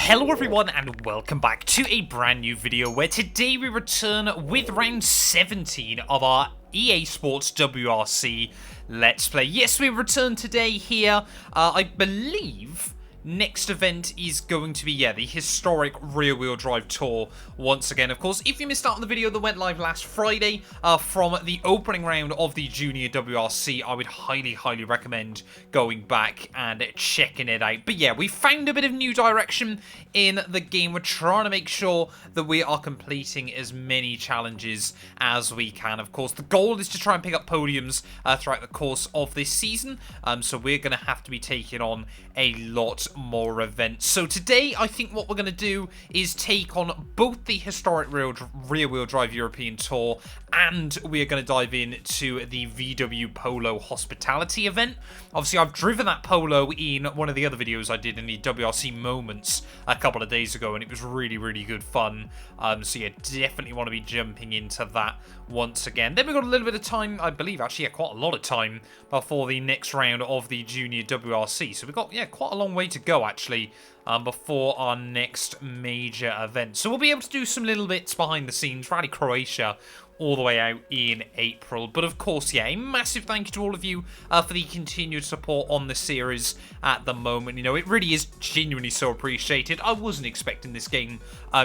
Hello everyone and welcome back to a brand new video where today we return with round 17 of our EA Sports WRC Let's Play. Yes, we return today here. I believe next event is going to be, the historic rear-wheel drive tour once again. Of course, if you missed out on the video that went live last Friday from the opening round of the Junior WRC, I would highly recommend going back and checking it out. But yeah, we found a bit of new direction in the game. We're trying to make sure that we are completing as many challenges as we can. Of course, the goal is to try and pick up podiums throughout the course of this season. So we're going to have to be taking on a lot more events. So today, I think what we're going to do is take on both the historic rear-wheel drive European Tour, and we are going to dive into the VW Polo Hospitality event. Obviously, I've driven that Polo in one of the other videos I did in the WRC Moments a couple of days ago, and it was really good fun. So yeah, definitely want to be jumping into that once again. Then we've got a little bit of time, I believe, actually, quite a lot of time before the next round of the Junior WRC. So we've got, quite a long way to go, actually, before our next major event. So we'll be able to do some little bits behind the scenes, Rally Croatia, all the way out in April. But of course, a massive thank you to all of you for the continued support on the series at the moment. You know, it really is genuinely so appreciated. I wasn't expecting this game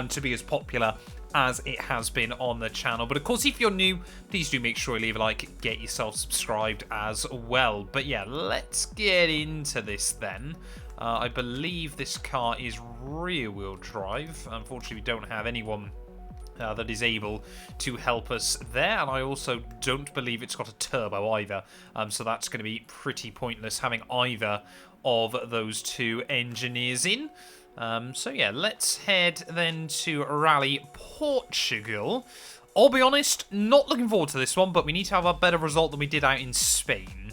to be as popular as it has been on the channel. But of course, if you're new, please do make sure you leave a like, get yourself subscribed as well. But yeah, let's get into this then. I believe this car is rear-wheel drive. Unfortunately, we don't have anyone that is able to help us there, and I also don't believe it's got a turbo either, so that's going to be pretty pointless having either of those two engineers in. So yeah, let's head then to Rally Portugal. I'll be honest, not looking forward to this one, but we need to have a better result than we did out in Spain.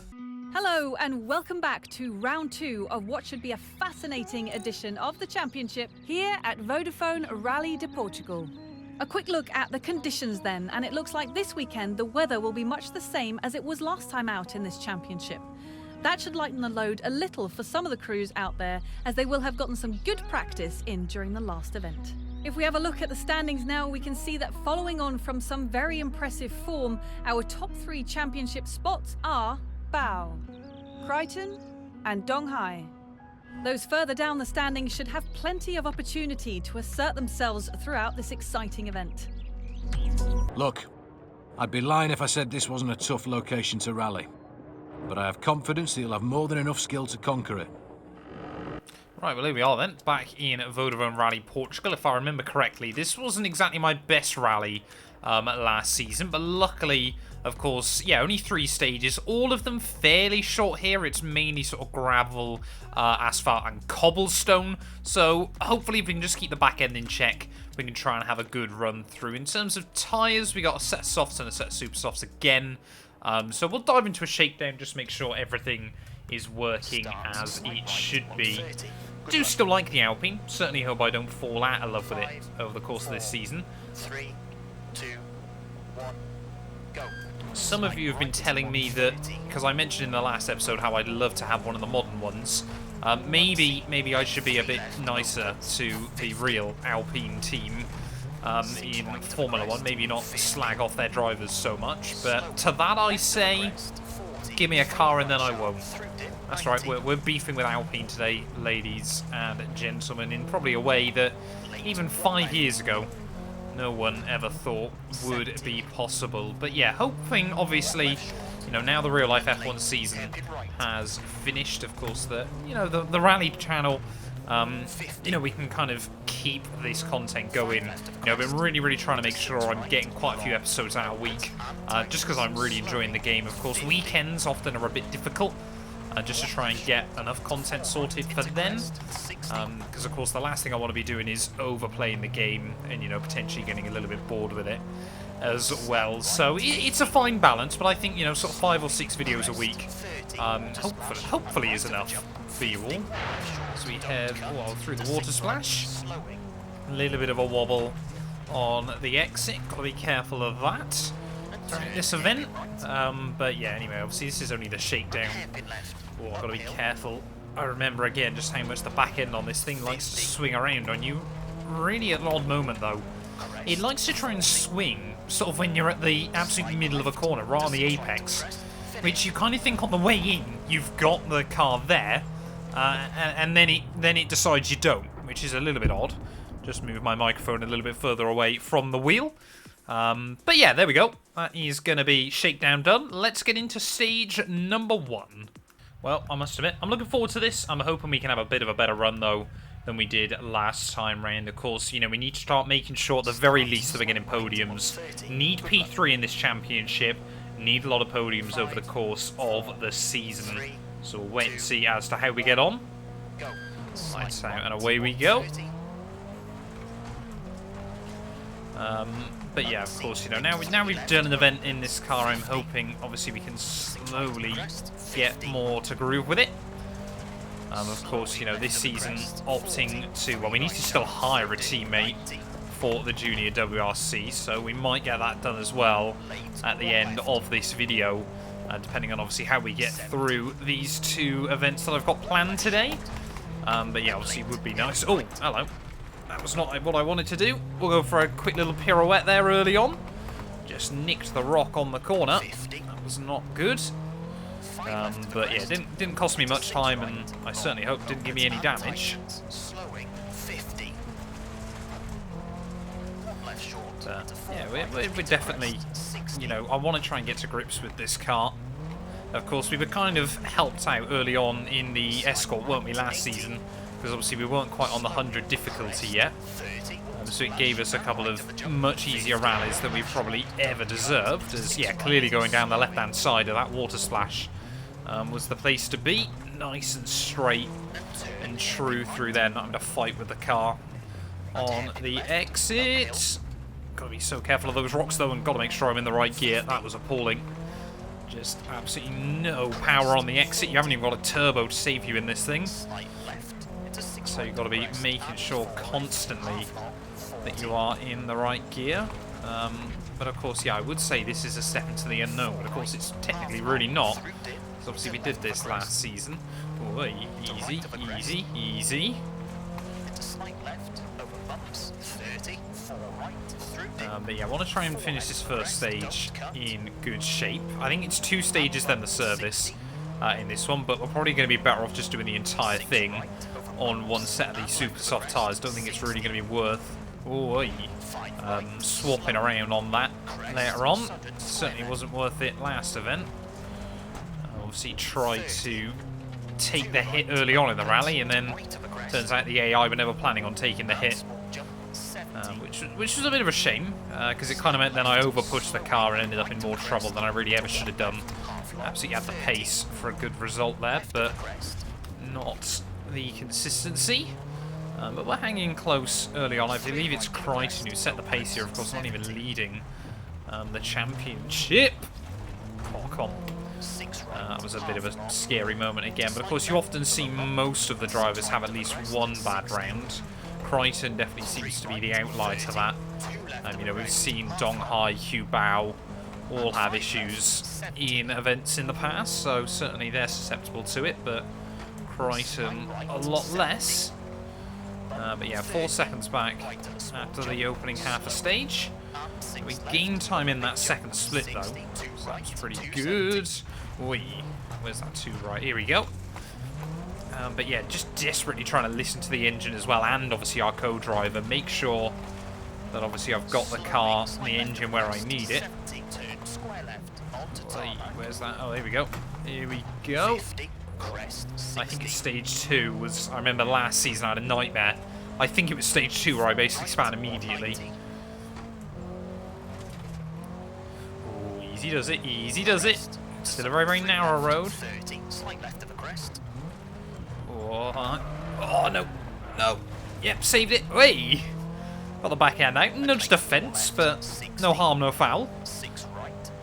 Hello and welcome back to round 2 of what should be a fascinating edition of the championship here at Vodafone Rally de Portugal. A quick look at the conditions then, and it looks like this weekend the weather will be much the same as it was last time out in this championship. That should lighten the load a little for some of the crews out there, as they will have gotten some good practice in during the last event. If we have a look at the standings now, we can see that following on from some very impressive form, our top 3 championship spots are Bao, Crichton and Donghai. Those further down the standings should have plenty of opportunity to assert themselves throughout this exciting event. Look, I'd be lying if I said this wasn't a tough location to rally, but I have confidence that you'll have more than enough skill to conquer it. Right, well, here we are then, back in Vodafone Rally Portugal. If I remember correctly, this wasn't exactly my best rally last season, but luckily, of course, only 3 stages, all of them fairly short here. It's mainly sort of gravel, asphalt and cobblestone, so hopefully if we can just keep the back end in check, we can try and have a good run through. In terms of tyres, we got a set of softs and a set of super softs again, so we'll dive into a shakedown, just make sure everything is working as it should be. Do still like the Alpine, certainly hope I don't fall out of love with it over the course of this season. 3, 2, 1, go. Some of you have been telling me that, because I mentioned in the last episode how I'd love to have one of the modern ones, maybe I should be a bit nicer to the real Alpine team in Formula 1, maybe not slag off their drivers so much, but to that I say, give me a car and then I won't. That's right, we're beefing with Alpine today, ladies and gentlemen, in probably a way that even 5 years ago no one ever thought would be possible. But yeah, hoping, obviously, now the real life F1 season has finished, of course, that, the rally channel, we can kind of keep this content going. I've been really trying to make sure I'm getting quite a few episodes out a week, just because I'm really enjoying the game. Of course, weekends often are a bit difficult, just to try and get enough content sorted for then, because of course the last thing I want to be doing is overplaying the game and potentially getting a little bit bored with it as well. So it's a fine balance, but I think sort of 5 or 6 videos a week hopefully is enough for you all. So we head through the water splash, a little bit of a wobble on the exit, gotta be careful of that during this event, but yeah, anyway, obviously this is only the shakedown. Oh, I've got to be careful I remember again just how much the back end on this thing likes to swing around on you. Really an odd moment though. It likes to try and swing sort of when you're at the absolute middle of a corner, right on the apex, which you kind of think on the way in you've got the car there, and then it decides you don't, which is a little bit odd. Just move my microphone a little bit further away from the wheel. But yeah, there we go. That is going to be shakedown done. Let's get into stage number 1. Well, I must admit, I'm looking forward to this. I'm hoping we can have a bit of a better run, though, than we did last time round. Of course, you know, we need to start making sure at the very least that we're getting podiums. Need P3 in this championship. Need a lot of podiums over the course of the season. So we'll wait and see as to how we get on. Lights out and away we go. But yeah, of course, you know, now we've done an event in this car, I'm hoping, obviously, we can slowly get more to groove with it. Of course, you know, this season opting to, well, we need to still hire a teammate for the Junior WRC, so we might get that done as well at the end of this video, depending on, obviously, how we get through these 2 events that I've got planned today. But yeah, obviously, it would be nice. Oh, hello. That was not what I wanted to do. We'll go for a quick little pirouette there early on. Just nicked the rock on the corner. That was not good. But yeah, didn't cost me much time, and I certainly hope didn't give me any damage. Yeah, we're definitely, you know, I want to try and get to grips with this car. Of course, we were kind of helped out early on in the Escort, weren't we, last season? Because obviously we weren't quite on the 100 difficulty yet. So it gave us a couple of much easier rallies than we probably ever deserved. As, yeah, clearly going down the left-hand side of that water splash was the place to be. Nice and straight and true through there. Not having to fight with the car on the exit. Got to be so careful of those rocks, though, and got to make sure I'm in the right gear. That was appalling. Just absolutely no power on the exit. You haven't even got a turbo to save you in this thing. So you've got to be making sure constantly that you are in the right gear. But of course, yeah, I would say this is a step into the unknown. But of course, it's technically really not. Because obviously we did this last season. Oh, easy, easy, easy. But yeah, I want to try and finish this first stage in good shape. I think it's 2 stages then the service in this one. But we're probably going to be better off just doing the entire thing on one set of these super soft tyres. Don't think it's really going to be worth swapping around on that later on. Certainly wasn't worth it last event. Obviously tried to take the hit early on in the rally, and then turns out the AI were never planning on taking the hit, which was a bit of a shame, because it kind of meant then I over-pushed the car and ended up in more trouble than I really ever should have done. Absolutely had the pace for a good result there, but not the consistency. But we're hanging close early on. I believe it's Crichton who set the pace here, of course, not even leading the championship. Oh, come on. That was a bit of a scary moment again, but of course you often see most of the drivers have at least one bad round. Crichton definitely seems to be the outlier to that. You know, we've seen Donghai, Hugh Bao all have issues in events in the past, so certainly they're susceptible to it, but Crichton a lot less. But yeah, 4 seconds back after the opening half a stage. We gained time in that second split though, so that's pretty good. Where's that 2 right? Here we go. But yeah, just desperately trying to listen to the engine as well, and obviously our co-driver. Make sure that obviously I've got the car and the engine where I need it. Where's that? Oh, there we go. Here we go. I think it's stage 2 was, I remember last season I had a nightmare. I think it was stage 2 where I basically span immediately. Ooh, easy does it, easy does it. Still a very, very narrow road. Oh, no, no. Yep, saved it. Hey! Got the back end out. Nudged the fence, but no harm, no foul.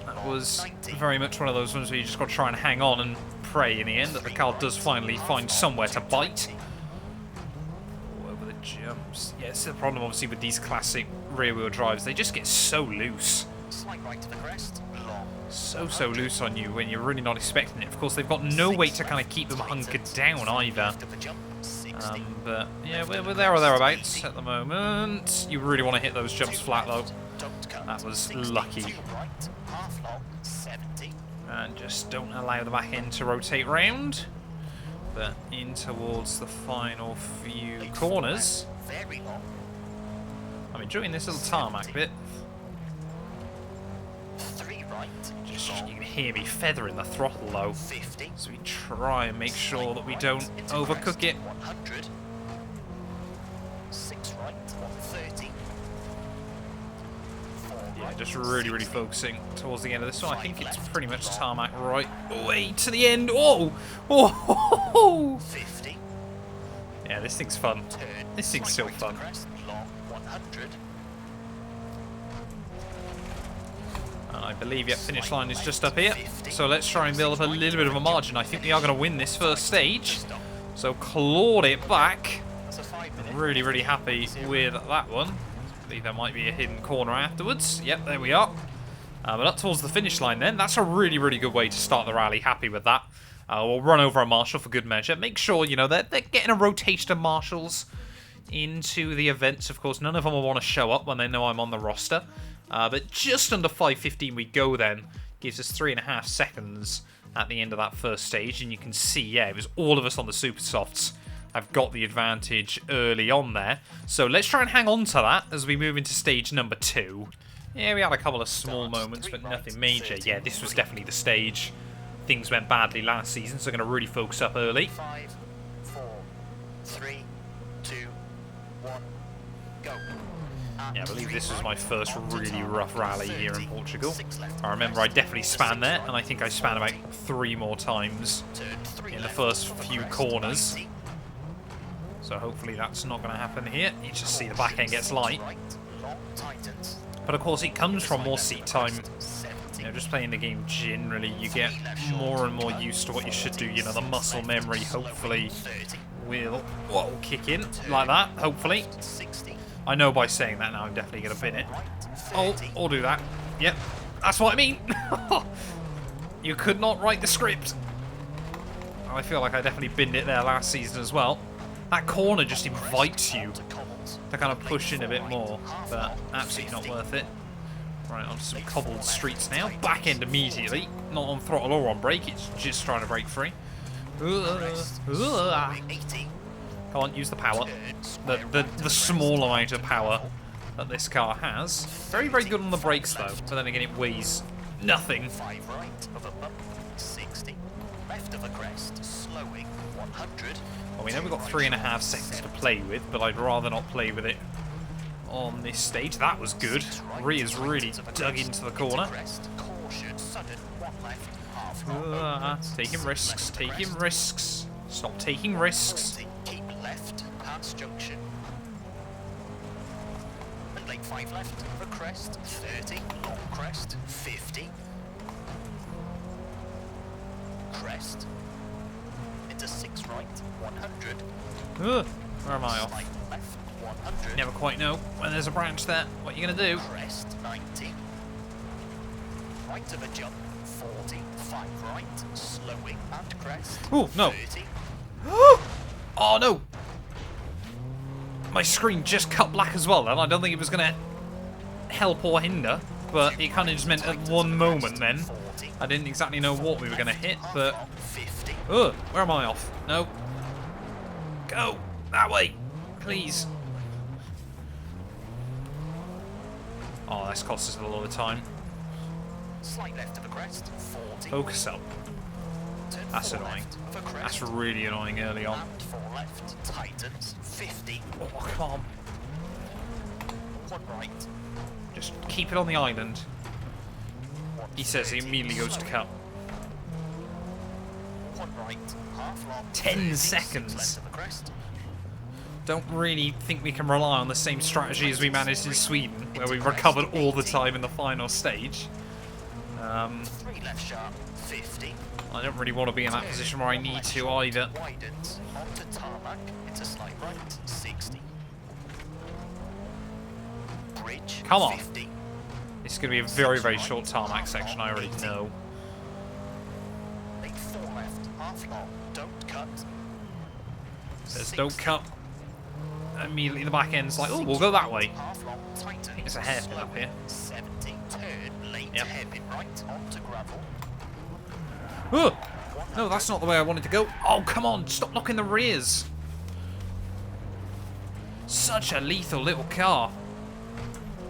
That was very much one of those ones where you just got to try and hang on and pray in the end that the car does finally find somewhere to bite. Over the jumps. Yeah, it's the problem obviously with these classic rear-wheel drives. They just get so loose. so loose on you when you're really not expecting it. Of course, they've got no way to kind of keep them hunkered down either. But yeah, we're there or thereabouts at the moment. You really want to hit those jumps flat though. That was lucky. And just don't allow the back end to rotate round. But in towards the final few corners. I'm enjoying this little tarmac bit. Just, you can hear me feathering the throttle though. So we try and make sure that we don't overcook it. Yeah, just really focusing towards the end of this one. I think it's pretty much tarmac right away to the end. Oh! Oh! Yeah, this thing's fun. This thing's so fun. And I believe, yep, finish line is just up here. So let's try and build up a little bit of a margin. I think we are going to win this first stage. So clawed it back. Really happy with that one. I believe there might be a hidden corner afterwards. Yep, there we are. But up towards the finish line then. That's a really good way to start the rally. Happy with that. We'll run over a marshal for good measure. Make sure, you know, they're getting a rotation of marshals into the events. Of course, none of them will want to show up when they know I'm on the roster. But just under 5:15 we go then. Gives us 3.5 seconds at the end of that first stage. And you can see, yeah, it was all of us on the super softs. I've got the advantage early on there. So let's try and hang on to that as we move into stage number 2. Yeah, we had a couple of small moments, but nothing major. Yeah, this was definitely the stage. Things went badly last season, so I'm going to really focus up early. 5, 4, 3, 2, 1, go. Yeah, I believe this was my first really rough rally here in Portugal. I remember I definitely span there, and I think I span about 3 more times in the first few corners. So hopefully that's not going to happen here. You just see the back end gets light. But of course it comes from more seat time. You know, just playing the game generally, you get more and more used to what you should do. You know, the muscle memory hopefully will kick in like that, hopefully. I know by saying that now I'm definitely going to bin it. Oh, I'll do that. Yep, that's what I mean. You could not write the script. I feel like I definitely binned it there last season as well. That corner just invites you to kind of push in a bit more, but absolutely not worth it. Right, on some cobbled streets now. Back end immediately. Not on throttle or on brake, it's just trying to break free. Come on, use the power. The small amount of power that this car has. Very good on the brakes though, but then again it weighs nothing. 5 right of a bump, 60. Left of a crest, slowing, 100. Well, we know we've got 3.5 seconds to play with, but I'd rather not play with it on this stage. That was good. Ria's really dug into the corner. Taking risks. Stop taking risks. Keep left past junction. And lane 5 left of a crest, 30. Long crest, 50. Crest. Into 6 right, 100. Where am I off? Left, 100. Never quite know when there's a branch there. What are you going to do? Crest, 90. Right of a jump, 40. 5 right, slowing and crest. Oh, no. 30. Oh, no. My screen just cut black as well, and I don't think it was going to help or hinder, but it kind of just meant at one moment then. I didn't exactly know what we were going to hit, but... where am I off? No. Go. That way. Please. Oh, that's cost us a lot of time. Slight left of a crest, 40. Focus up. That's annoying. That's really annoying early on. And 4 left, tightens, 50. Oh, come on. 1 right. Just keep it on the island. He says he immediately goes to cut. 1 right, half long. 10 seconds. Left of the crest. Don't really think we can rely on the same strategy as we managed in Sweden, where we recovered all the time in the final stage. 3 left sharp, 50. I don't really want to be in that position where I need to either. Widens onto tarmac into slight right, 60. Bridge, Come on. 50. It's going to be a very, very short tarmac section, I already know. Make 4 left, half long, don't cut. Says don't cut. Immediately the back end's like, oh, we'll go that way. Half long, tighten. I think it's a hairpin up here. 70, turn, late Yep. hairpin right, onto gravel. Oh! No, that's not the way I wanted to go. Oh, come on, stop knocking the rears. Such a lethal little car.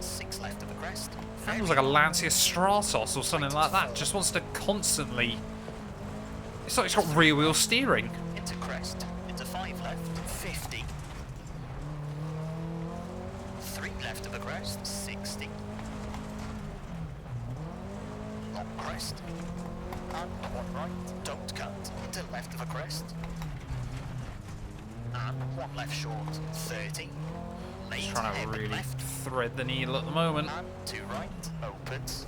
6 left of the crest. Sounds like a Lancia Stratos or something like that. Just wants to constantly... It's like it's got rear wheel steering. Into crest, into 5 left, 50. 3 left of the crest, 60. Long crest. And 1 right, don't cut, into left of the crest. And 1 left short, 30. Late Just trying to hairpin really left. thread the needle at the moment. And 2 right, opens.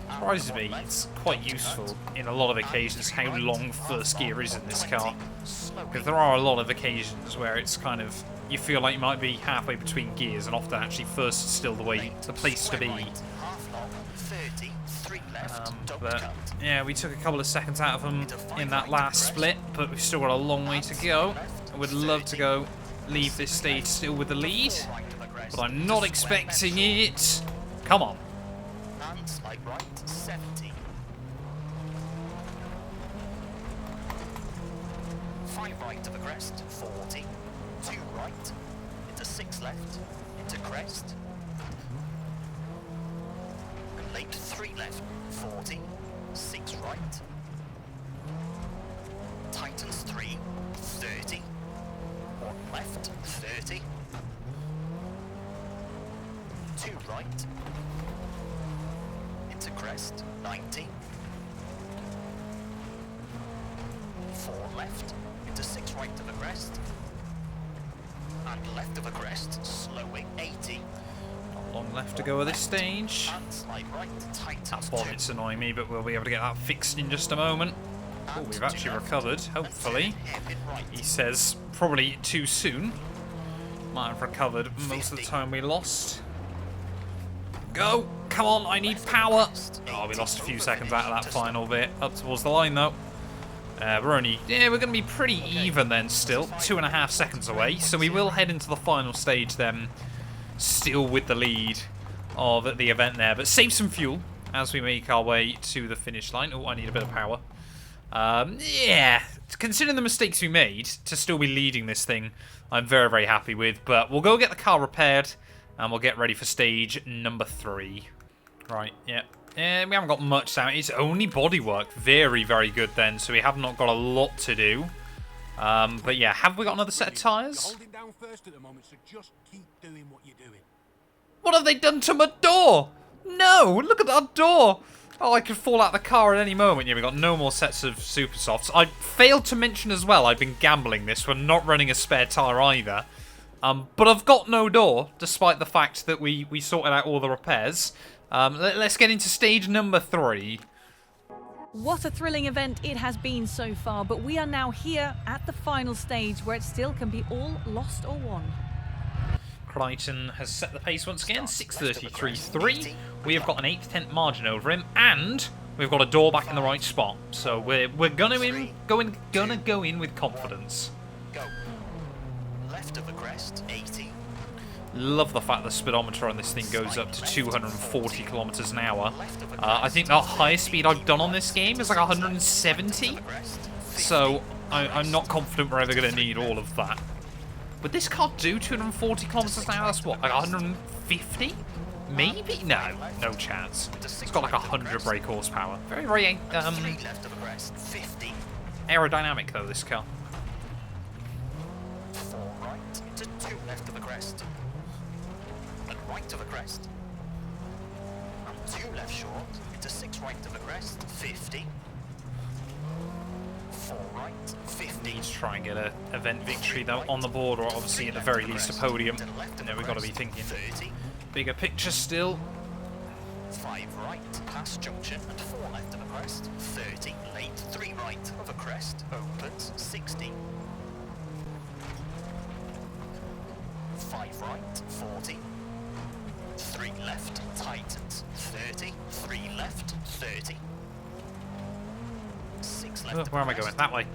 And Surprises 1 me, left, it's quite don't useful cut. in a lot of And occasions 3 how right, long half first long, gear is in this 20, car. slowing. Because there are a lot of occasions where it's kind of, you feel like you might be halfway between gears, and often actually first is still the place to be. Half long, 30, 3 left, don't But cut. yeah, we took a couple of seconds out of them in that last split, but we've still got a long way to go. I would love to go leave this stage still with the lead, but I'm not expecting it. Come on. And slight right, 70. 5 right to the crest, 40. 2 right, into 6 left, into crest. And late 3 left, 40. 6 right. Tightens 3, 30. 1 left, 30. 2 right. Into crest, 90. 4 left, into 6 right to the crest. And left of the crest, slowing, 80. Not long left to go at this stage. And slide right, tightens That 2. bonnet's annoying me, but we'll be able to get that fixed in just a moment. Oh, And we've actually 2 left, recovered, and hopefully. turn hairpin right. He says probably too soon. Might have recovered most of the time we lost. Go! Come on, I need power! Oh, we lost a few seconds out of that final bit. Up towards the line, though. We're going to be pretty even then still. 2.5 seconds away. So we will head into the final stage then. Still with the lead of the event there. But save some fuel as we make our way to the finish line. Oh, I need a bit of power. Yeah, considering the mistakes we made, to still be leading this thing, I'm very, very happy with. But we'll go get the car repaired, and we'll get ready for stage number 3. Right, yeah. And we haven't got much down. It's only bodywork. Very, very good then, so we have not got a lot to do. But yeah, have we got another set of tyres? Holding down first at the moment, so just keep doing what you're doing. What have they done to my door? No, look at that door. Oh, I could fall out of the car at any moment. Yeah, we got no more sets of super softs. I failed to mention as well, I've been gambling this. We're not running a spare tyre either. But I've got no door, despite the fact that we sorted out all the repairs. Let's get into stage number 3. What a thrilling event it has been so far, but we are now here at the final stage where it still can be all lost or won. Crichton has set the pace once again, 6:33.3. We have got an 8/10 margin over him, and we've got a door back in the right spot. So we're gonna go in with confidence. Go. Left of the crest, 80. Love the fact the speedometer on this thing goes up to 240 kilometers an hour. I think the highest speed I've done on this game is like 170. So I'm not confident we're ever going to need all of that. Would this car do 240 kilometers an hour? That's what, like 150? Maybe? No chance. It's got like 100 brake horsepower. Very, very Left of the crest, 50. aerodynamic though, this car. 4 right, into 2 left of the crest. And right of the crest. And 2 left short, into 6 right of the crest, 50. 4 right, 50. Need to try and get a event victory though on the board, or obviously at the very least a podium. And then we've got to be thinking 30. bigger picture still. 5 right, past junction, and 4 left of the crest, 30, late, 3 right of a crest, opens, 60. 5 right, 40. 3 left, tightens, 30. 3 left, 30. 6 left. Where am I going? That way.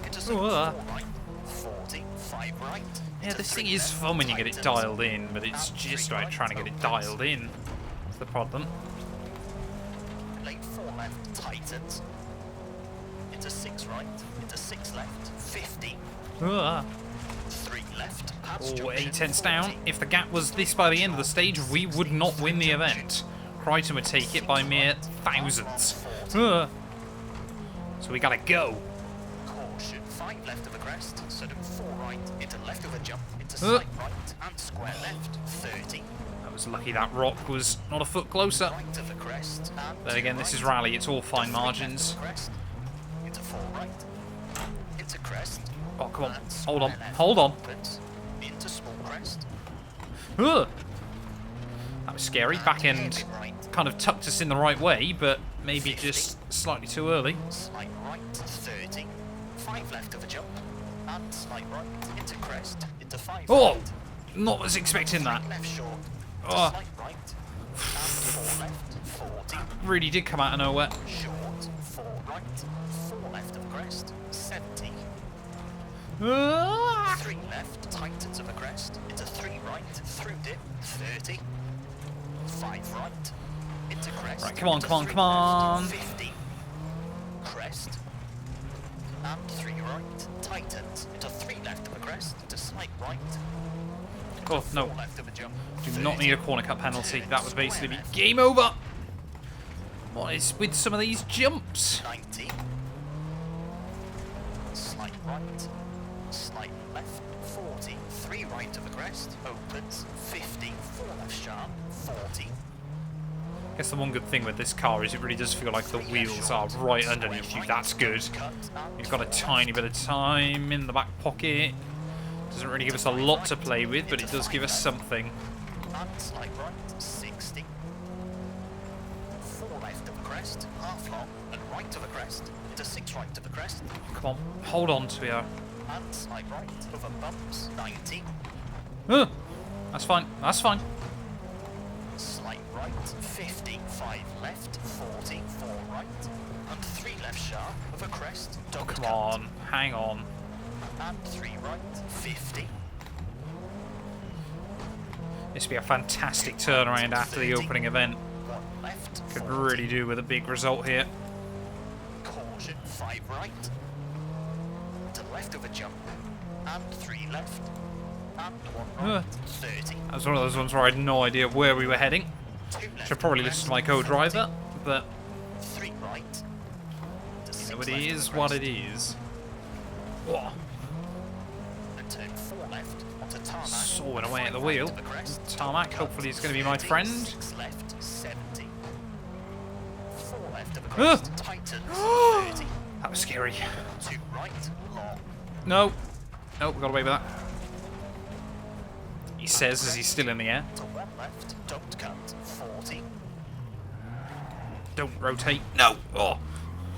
Into 4 right, 40. 5 right. Yeah, this thing is fun when you get it dialed in, but it's just about trying to get it dialed in. That's the problem. Late 4 left, tightens. Into 6 right, into 6 left, 50. 3 left, Oh, 8 tenths down. If the gap was this by the end of the stage, we would not win the event. Crichton would take it by mere thousands. So we gotta go. Caution, 5 left of a crest, so do 4 right, into left of a jump, into slight right, and square left, 30. I was lucky that rock was not a foot closer. Right of the crest, and Then again, this is rally, it's all fine margins. crest, into 4 right, into crest, Oh, come on. and Hold on. square left, Hold on. opens, into small crest, That was scary. Back end hairpin right, kind of tucked us in the right way, but maybe just slightly too early. slight right, 30. 5 left of a jump, and slight right, into crest, into 5 Oh! right. Not was expecting that. Left short, Oh. slight right, and 4 left, 40. Really did come out of nowhere. Short, 4 right, 4 left of crest, 70. Ah! 3 left, tightens of a crest, into 3 right, through dip, 30. 5 right, into crest. Right, come on, into come on, 3 come on. left, 50. Crest. And 3 right, tightens, into 3 left of a crest, into slight right. Into Oh, no. 4 left of a jump, Do 30. not need a corner cut penalty. That would basically be game over. What is with some of these jumps? 90. Slight right. Slight left. 40. 3 right of a crest. Opens. 50. 4 left sharp. 40. I guess the one good thing with this car is it really does feel like the wheels are right underneath you. That's good. You've got a tiny bit of time in the back pocket. Doesn't really give us a lot to play with, but it does give us something. And slight right. 60. 4 left of a crest. Half long. And right of a crest. Into 6 right of a crest. Come on, hold on to her. And slight right. Over bumps. 90. That's fine. That's fine. Slight right, 50, 5 left, 40, 4 right, and 3 left sharp of a crest, dog Come cut, on, hang on. and 3 right, 50. This would be a fantastic turnaround after the opening event. 1 left, Could 40, really do with a big result here. caution, 5 right, to left of a jump, and 3 left, and 1 right, 30. That was one of those ones where I had no idea where we were heading. 2 left Should probably of a listen to crest, my co-driver, but 3 right, to 6 it left is of a what crest, it is. Oh, and turn 4 left onto tarmac, sawing away at 5 the right wheel. of a crest, Tarmac, cut, hopefully he's going to be my 30, friend. 6 left, 70. 4 left of a crest, tightens, 30. That was scary. 2 right, long. No. No, we got away with that. He says as he's still in the air. To 1 left, don't cut, 40. Don't rotate. No! Oh!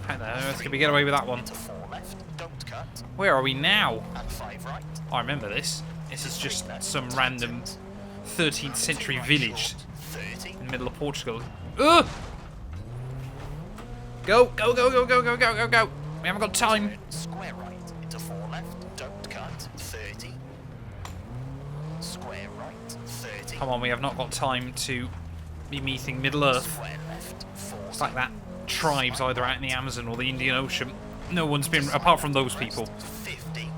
How the earth can we get away with that one? Into 4 left, don't cut, Where are we now? and 5 right. I remember this. This is just some random 13th century village 30. in the middle of Portugal. Ugh! Go, go, go, go, go, go, go, go, go! We haven't got time. Turn square right, into 4 left, don't cut, 30. Square right, 30. Come on, we have not got time to be meeting Middle Earth. Square left, 40. It's like that tribes either out in the Amazon or the Indian Ocean. No one's been, apart from those people, 50.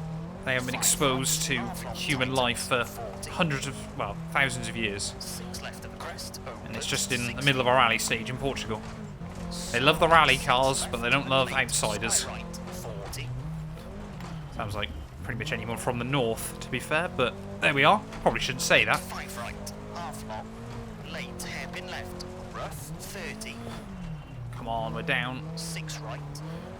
they have been exposed to human life for hundreds of, well, thousands of years. 6 left of the crest, And it's just in the middle of a rally stage in Portugal. They love the rally cars, but they don't love outsiders. Right, 40. Sounds like pretty much anyone from the north, to be fair, but there we are. Probably shouldn't say that. 5 right, half long. Late, hairpin left, rough, 30. Come on, we're down. 6 right,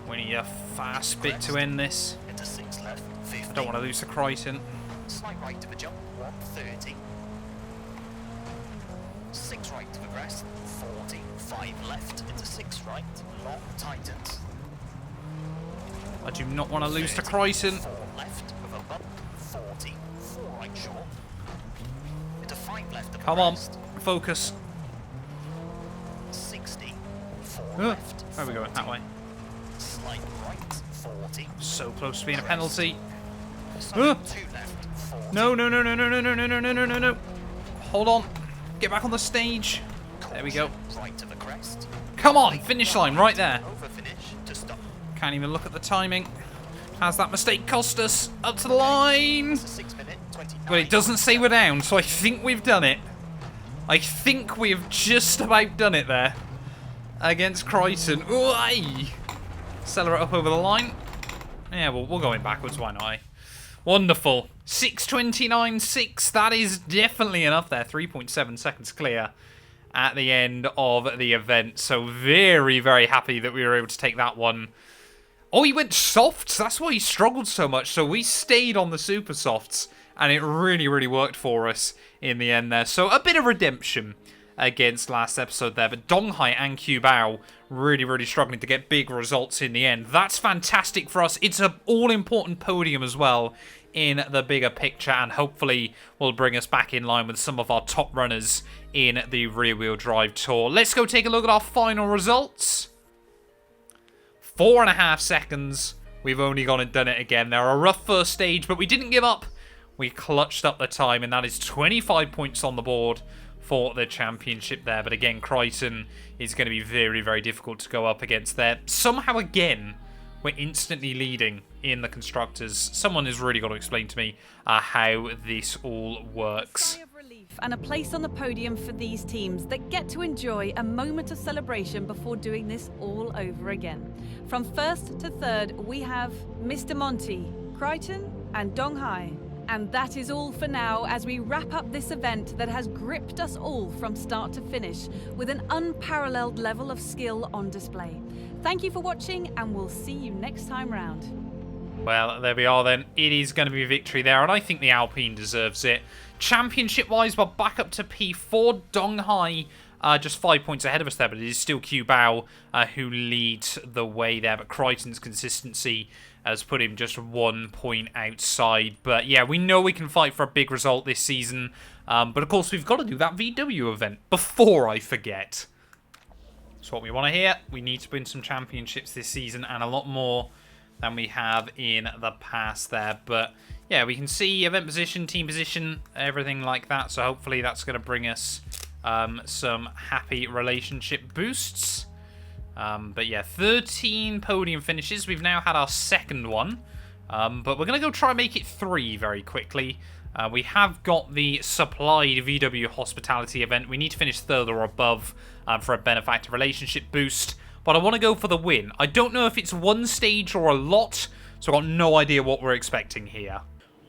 We need a fast bit to end this. into 6 left, 50. I don't want to lose to Crichton. Slight right of a jump, 130. 6 right of a crest, 40. 5 left, into 6 right, long, tightens. I do not want to lose to Crichton. 4 left of a bump, 40. 4 right short. Into 5 left of the Come on, crest. focus. 60. 4 Oh, left. where are we going? That way. Slight right. 40. So close to being a penalty. Sorry, 2 left. 40. No, no, no, no, no, no, no, no, no, no, no, no, no. Hold on. Get back on the stage. There we go. Right of the crest. Come on, finish line right there. Over finish to stop. Can't even look at the timing. Has that mistake cost us? Up to the line. It's a 6 minute 29. But it doesn't say we're down, so I think we've done it. I think we've just about done it there. Against Crichton. Ooh, aye. Accelerate up over the line. Yeah, well, we'll go in backwards, why not? Wonderful. 6:29.6. That is definitely enough there. 3.7 seconds clear at the end of the event. So very, very happy that we were able to take that one. Oh, he went softs. That's why he struggled so much. So we stayed on the super softs, and it really, really worked for us in the end there. So a bit of redemption against last episode there. But Donghai and Cubao really, really struggling to get big results in the end. That's fantastic for us. It's an all-important podium as well in the bigger picture, and hopefully will bring us back in line with some of our top runners in the rear-wheel drive tour. Let's go take a look at our final results. 4.5 seconds. We've only gone and done it again. They're a rough first stage, but we didn't give up. We clutched up the time, and that is 25 points on the board for the championship there. But again, Crichton is going to be very, very difficult to go up against there. Somehow, again, we're instantly leading in the constructors. Someone has really got to explain to me how this all works. Sigh of relief and a place on the podium for these teams that get to enjoy a moment of celebration before doing this all over again. From first to third, we have Mr. Monty, Crichton, and Donghai. And that is all for now as we wrap up this event that has gripped us all from start to finish with an unparalleled level of skill on display. Thank you for watching, and we'll see you next time round. Well, there we are then. It is going to be a victory there, and I think the Alpine deserves it. Championship-wise, we're back up to P4. Donghai just 5 points ahead of us there, but it is still Cubao who leads the way there. But Crichton's consistency has put him just 1 point outside. But yeah, we know we can fight for a big result this season. But of course, we've got to do that VW event before I forget. That's what we want to hear. We need to win some championships this season, and a lot more than we have in the past there. But yeah, we can see event position, team position, everything like that. So hopefully that's going to bring us some happy relationship boosts. But yeah, 13 podium finishes. We've now had our second one. But we're going to go try and make it 3 very quickly. We have got the supplied VW hospitality event. We need to finish 3rd or above for a benefactor relationship boost. But I want to go for the win. I don't know if it's one stage or a lot, so I've got no idea what we're expecting here.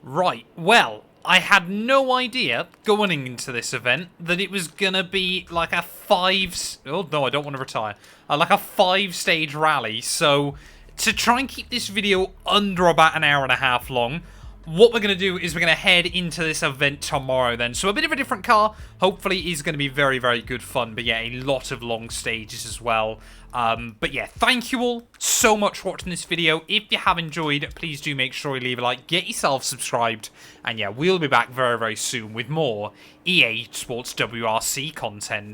Right, well, I had no idea going into this event that it was going to be like a 5... Oh, no, I don't want to retire. Like a 5-stage rally. So to try and keep this video under about an hour and a half long, what we're going to do is we're going to head into this event tomorrow then. So a bit of a different car. Hopefully is going to be very, very good fun. But yeah, a lot of long stages as well. But yeah, thank you all so much for watching this video. If you have enjoyed, please do make sure you leave a like, get yourself subscribed. And yeah, we'll be back very, very soon with more EA Sports WRC content.